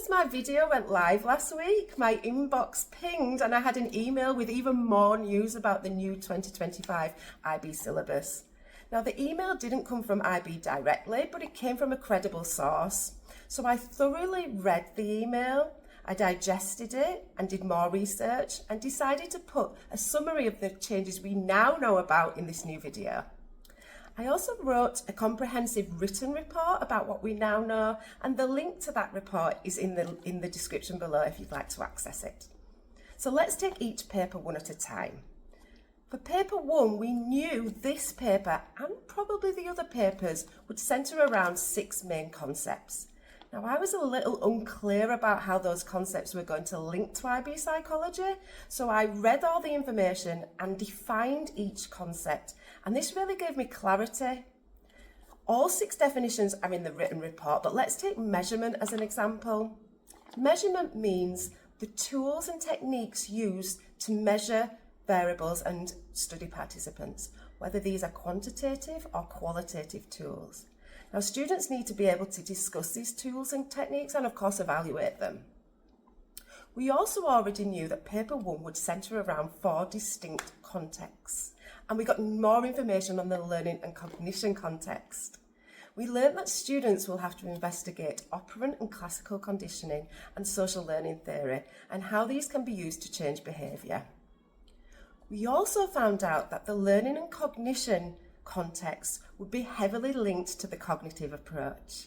as my video went live last week, my inbox pinged and I had an email with even more news about the new 2025 IB syllabus. Now, the email didn't come from IB directly, but it came from a credible source. So I thoroughly read the email, I digested it and did more research and decided to put a summary of the changes we now know about in this new video. I also wrote a comprehensive written report about what we now know, and the link to that report is in the description below if you'd like to access it. So let's take each paper one at a time. For paper one, we knew this paper and probably the other papers would centre around 6 main concepts. Now, I was a little unclear about how those concepts were going to link to IB psychology, so I read all the information and defined each concept, and this really gave me clarity. All 6 definitions are in the written report, but let's take measurement as an example. Measurement means the tools and techniques used to measure variables and study participants, whether these are quantitative or qualitative tools. Now, students need to be able to discuss these tools and techniques and, of course, evaluate them. We also already knew that paper 1 would centre around 4 distinct contexts, and we got more information on the learning and cognition context. We learnt that students will have to investigate operant and classical conditioning and social learning theory and how these can be used to change behaviour. We also found out that the learning and cognition context would be heavily linked to the cognitive approach.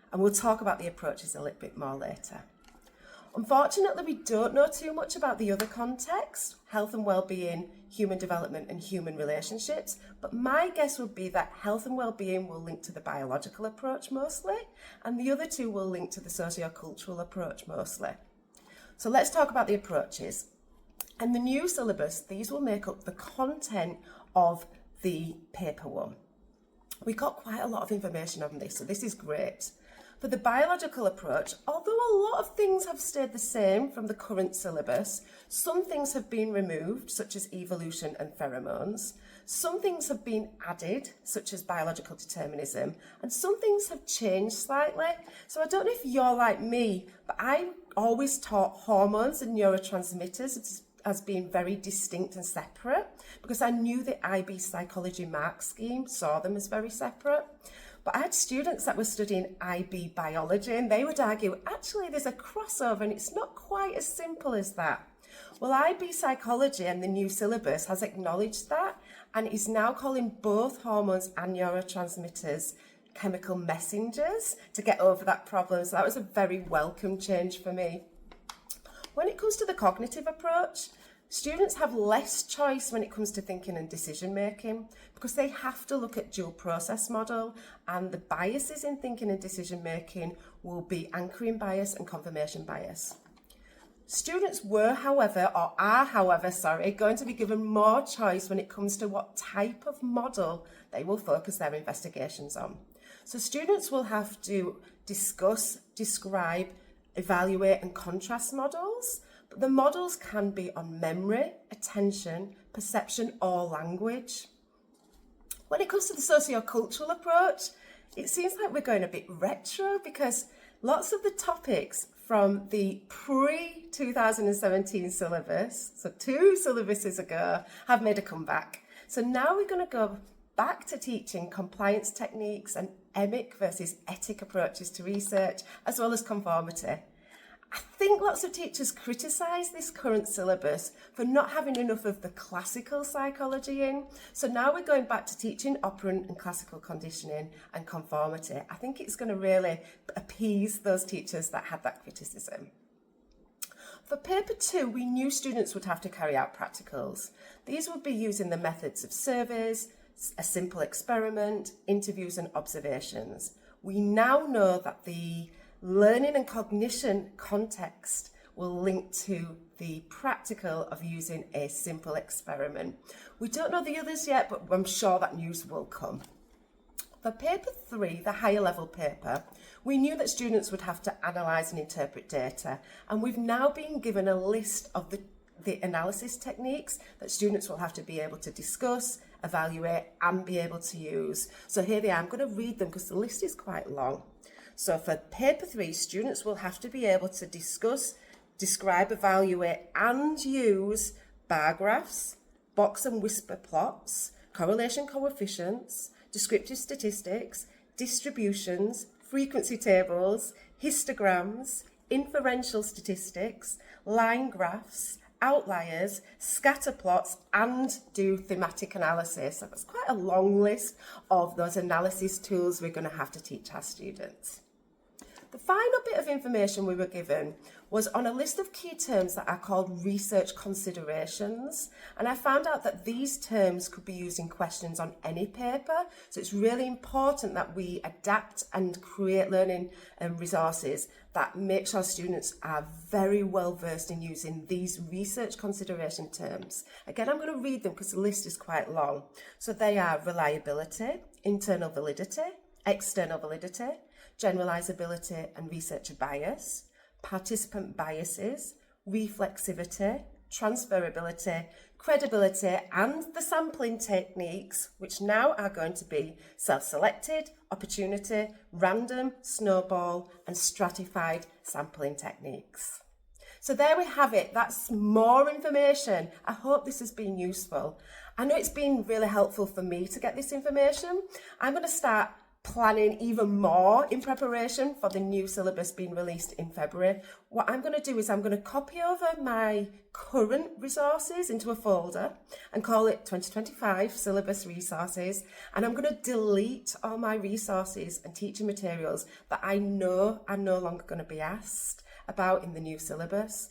And we'll talk about the approaches a little bit more later. Unfortunately, we don't know too much about the other contexts, health and well-being, human development and human relationships, but my guess would be that health and well-being will link to the biological approach mostly, and the other 2 will link to the socio-cultural approach mostly. So let's talk about the approaches. And the new syllabus, these will make up the content of the paper 1. We got quite a lot of information on this, so this is great. For the biological approach, although a lot of things have stayed the same from the current syllabus, some things have been removed, such as evolution and pheromones. Some things have been added, such as biological determinism, and some things have changed slightly. So I don't know if you're like me, but I always taught hormones and neurotransmitters as being very distinct and separate because I knew the IB psychology mark scheme saw them as very separate. But I had students that were studying IB biology and they would argue, actually there's a crossover and it's not quite as simple as that. Well, IB psychology and the new syllabus has acknowledged that and is now calling both hormones and neurotransmitters chemical messengers to get over that problem. So that was a very welcome change for me. When it comes to the cognitive approach, students have less choice when it comes to thinking and decision making because they have to look at dual process model, and the biases in thinking and decision making will be anchoring bias and confirmation bias. Students are, however, going to be given more choice when it comes to what type of model they will focus their investigations on. So students will have to discuss, describe, evaluate and contrast models, but the models can be on memory, attention, perception or language. When it comes to the socio-cultural approach, it seems like we're going a bit retro because lots of the topics from the pre-2017 syllabus, so 2 syllabuses ago, have made a comeback. So now we're going to go back to teaching compliance techniques and emic versus etic approaches to research, as well as conformity. I think lots of teachers criticise this current syllabus for not having enough of the classical psychology in. So now we're going back to teaching operant and classical conditioning and conformity. I think it's going to really appease those teachers that had that criticism. For paper 2, we knew students would have to carry out practicals. These would be using the methods of surveys, a simple experiment, interviews and observations. We now know that the learning and cognition context will link to the practical of using a simple experiment. We don't know the others yet, but I'm sure that news will come. For paper 3, the higher level paper, we knew that students would have to analyse and interpret data, and we've now been given a list of the analysis techniques that students will have to be able to discuss, evaluate and be able to use. So here they are. I'm going to read them because the list is quite long. So for paper 3, students will have to be able to discuss, describe, evaluate and use bar graphs, box and whisper plots, correlation coefficients, descriptive statistics, distributions, frequency tables, histograms, inferential statistics, line graphs, outliers, scatter plots, and do thematic analysis. So that's quite a long list of those analysis tools we're going to have to teach our students. The final bit of information we were given was on a list of key terms that are called research considerations. And I found out that these terms could be used in questions on any paper. So it's really important that we adapt and create learning resources that make sure students are very well versed in using these research consideration terms. Again, I'm going to read them because the list is quite long. So they are reliability, internal validity, external validity, generalizability and researcher bias, participant biases, reflexivity, transferability, credibility, and the sampling techniques, which now are going to be self-selected, opportunity, random, snowball, and stratified sampling techniques. So there we have it. That's more information. I hope this has been useful. I know it's been really helpful for me to get this information. I'm going to start planning even more in preparation for the new syllabus being released in February. What I'm going to do is I'm going to copy over my current resources into a folder and call it 2025 syllabus resources, and I'm going to delete all my resources and teaching materials that I know are no longer going to be asked about in the new syllabus.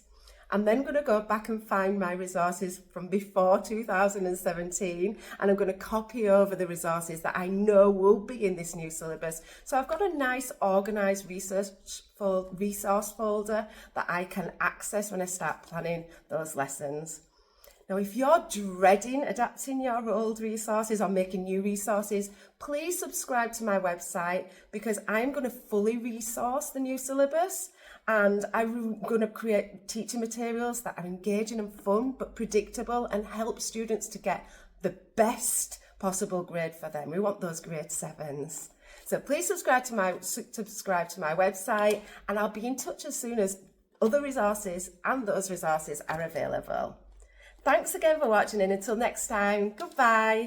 I'm then going to go back and find my resources from before 2017, and I'm going to copy over the resources that I know will be in this new syllabus. So I've got a nice organised resource folder that I can access when I start planning those lessons. Now, if you're dreading adapting your old resources or making new resources, please subscribe to my website, because I'm going to fully resource the new syllabus, and I'm going to create teaching materials that are engaging and fun but predictable and help students to get the best possible grade for them. We want those grade 7s. So please subscribe to my website, and I'll be in touch as soon as other resources and those resources are available. Thanks again for watching, and until next time, goodbye.